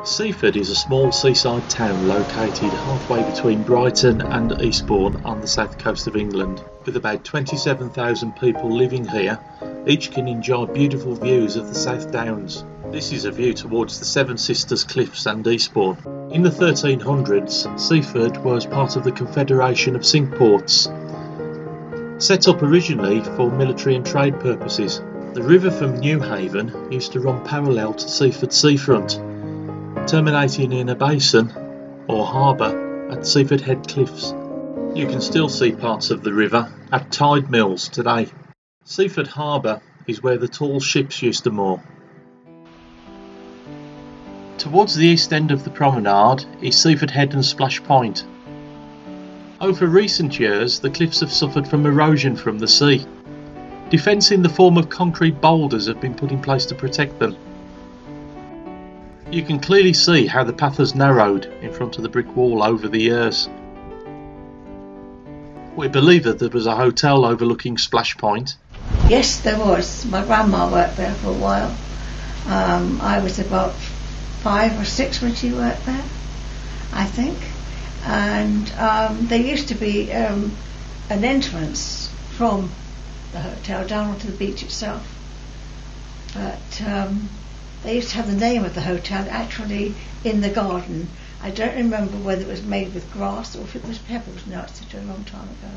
Seaford is a small seaside town located halfway between Brighton and Eastbourne on the south coast of England. With about 27,000 people living here, each can enjoy beautiful views of the South Downs. This is a view towards the Seven Sisters Cliffs and Eastbourne. In the 1300s, Seaford was part of the Confederation of Cinque Ports, set up originally for military and trade purposes. The river from Newhaven used to run parallel to Seaford seafront, terminating in a basin or harbour at Seaford Head Cliffs. You can still see parts of the river at tide mills today. Seaford Harbour is where the tall ships used to moor. Towards the east end of the promenade is Seaford Head and Splash Point. Over recent years, the cliffs have suffered from erosion from the sea. Defence in the form of concrete boulders have been put in place to protect them. You can clearly see how the path has narrowed in front of the brick wall over the years. We believe that there was a hotel overlooking Splash Point. Yes, there was. My grandma worked there for a while. I was about 5 or 6 when she worked there, I think. And there used to be an entrance from the hotel down onto the beach itself. But they used to have the name of the hotel actually in the garden. I don't remember whether it was made with grass or if it was pebbles now. It's such a long time ago.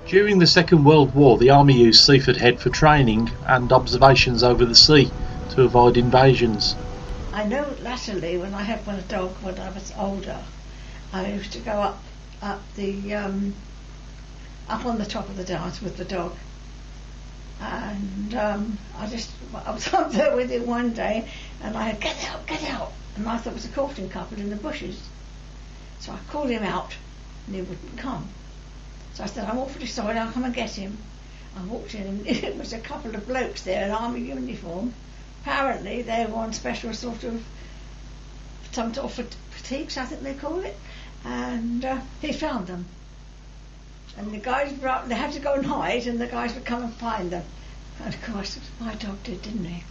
During the Second World War, the army used Seaford Head for training and observations over the sea to avoid invasions. I know latterly when I had my dog when I was older, I used to go up on the top of the dance with the dog. And I was up there with him one day and I had, get out, and I thought it was a courting couple in the bushes. So I called him out and he wouldn't come. So I said, I'm awfully sorry, I'll come and get him. I walked in and it was a couple of blokes there in army uniform. Apparently they were on special sort of, some sort of fatigues, I think they call it, and he found them. And the guys, they had to go and hide, and the guys would come and find them. And of course, my dog did, didn't he?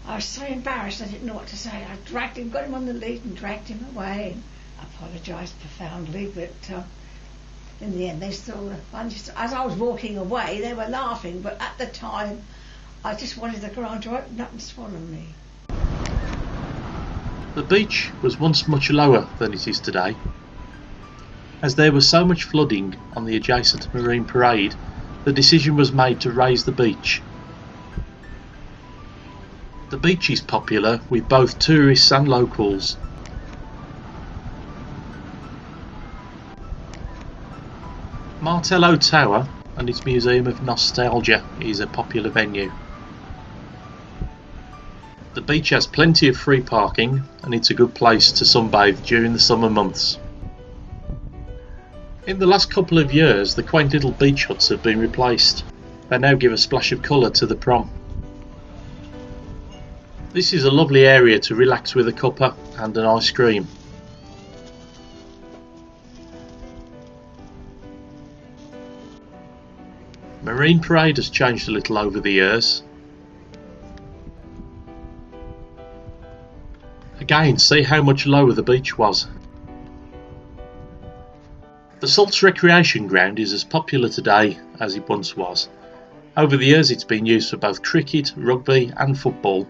I was so embarrassed I didn't know what to say. I dragged him, got him on the lead and dragged him away. And I apologised profoundly, but in the end they saw the bunch. As I was walking away, they were laughing, but at the time, I just wanted the ground to open up and swallow me. The beach was once much lower than it is today. As there was so much flooding on the adjacent Marine Parade, the decision was made to raise the beach. The beach is popular with both tourists and locals. Martello Tower and its Museum of Nostalgia is a popular venue. The beach has plenty of free parking and it's a good place to sunbathe during the summer months. In the last couple of years, the quaint little beach huts have been replaced. They now give a splash of colour to the prom. This is a lovely area to relax with a cuppa and an ice cream. Marine Parade has changed a little over the years. Again, see how much lower the beach was. The Salts Recreation Ground is as popular today as it once was. Over the years it's been used for both cricket, rugby and football.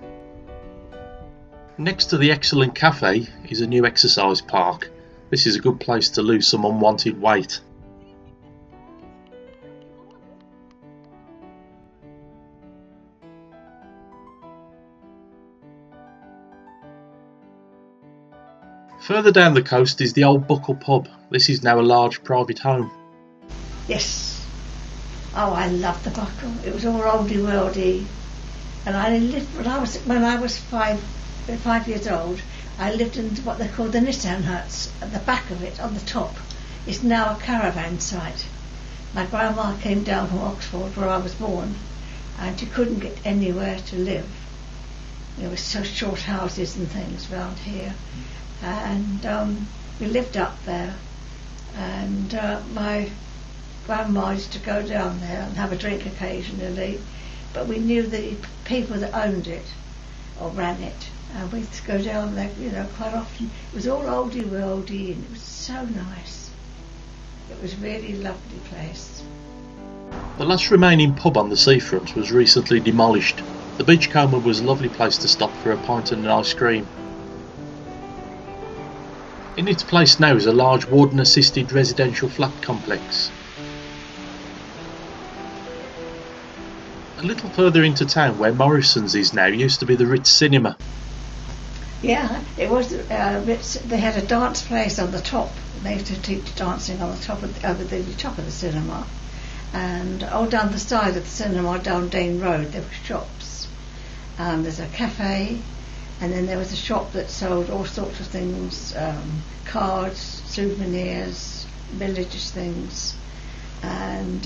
Next to the excellent cafe is a new exercise park. This is a good place to lose some unwanted weight. Further down the coast is the Old Buckle Pub. This is now a large private home. Yes. Oh, I loved the Buckle. It was all oldie-worldy. And I lived when I was five years old. I lived in what they call the Nissan huts. At the back of it, on the top, is now a caravan site. My grandma came down from Oxford, where I was born, and you couldn't get anywhere to live. There were so short houses and things round here, and we lived up there, and my grandma used to go down there and have a drink occasionally, but we knew the people that owned it or ran it, and we used to go down there, quite often. It was all oldie-worldy, and it was so nice. It was really a lovely place. The last remaining pub on the seafront was recently demolished. The Beachcomber was a lovely place to stop for a pint and an ice cream. In its place now is a large warden-assisted residential flat complex. A little further into town, where Morrison's is now, used to be the Ritz Cinema. Yeah, it was. They had a dance place on the top. They used to teach dancing on the top of the cinema, and all down the side of the cinema, down Dane Road, there were shops. There's a cafe, and then there was a shop that sold all sorts of things: cards, souvenirs, religious things, and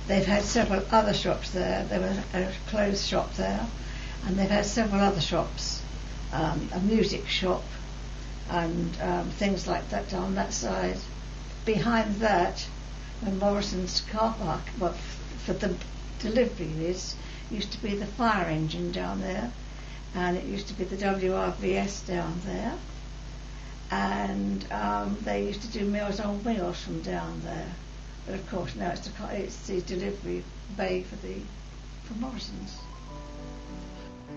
they've had several other shops there. There was a clothes shop there, and they've had several other shops. A music shop and things like that on that side. Behind that, when Morrison's car park, for the deliveries, used to be the fire engine down there, and it used to be the WRVS down there, and they used to do Meals on Wheels from down there. But of course now it's the delivery bay for Morrison's.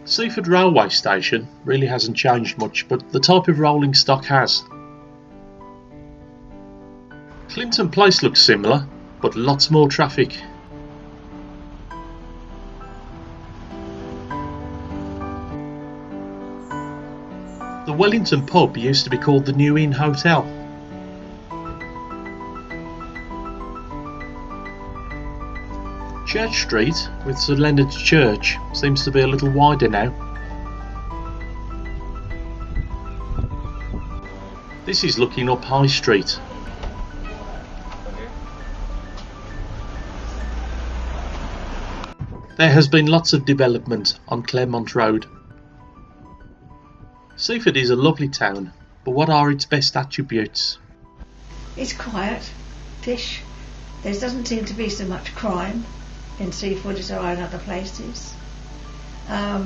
Seaford railway station really hasn't changed much, but the type of rolling stock has. Clinton Place looks similar, but lots more traffic. The Wellington pub used to be called the New Inn Hotel. Church Street, with St Leonard's Church, seems to be a little wider now. This is looking up High Street. There has been lots of development on Claremont Road. Seaford is a lovely town, but what are its best attributes? It's quiet, fish. There doesn't seem to be so much crime in Seaford as there are in other places. I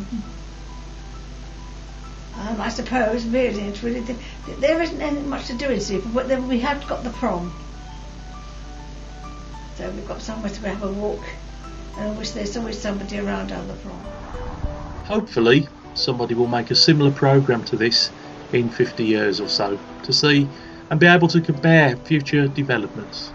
suppose really it's really there isn't anything much to do in Seaford, but then we have got the prom, so we've got somewhere to have a walk, and I wish there's always somebody around on the prom. Hopefully somebody will make a similar programme to this in 50 years or so to see and be able to compare future developments.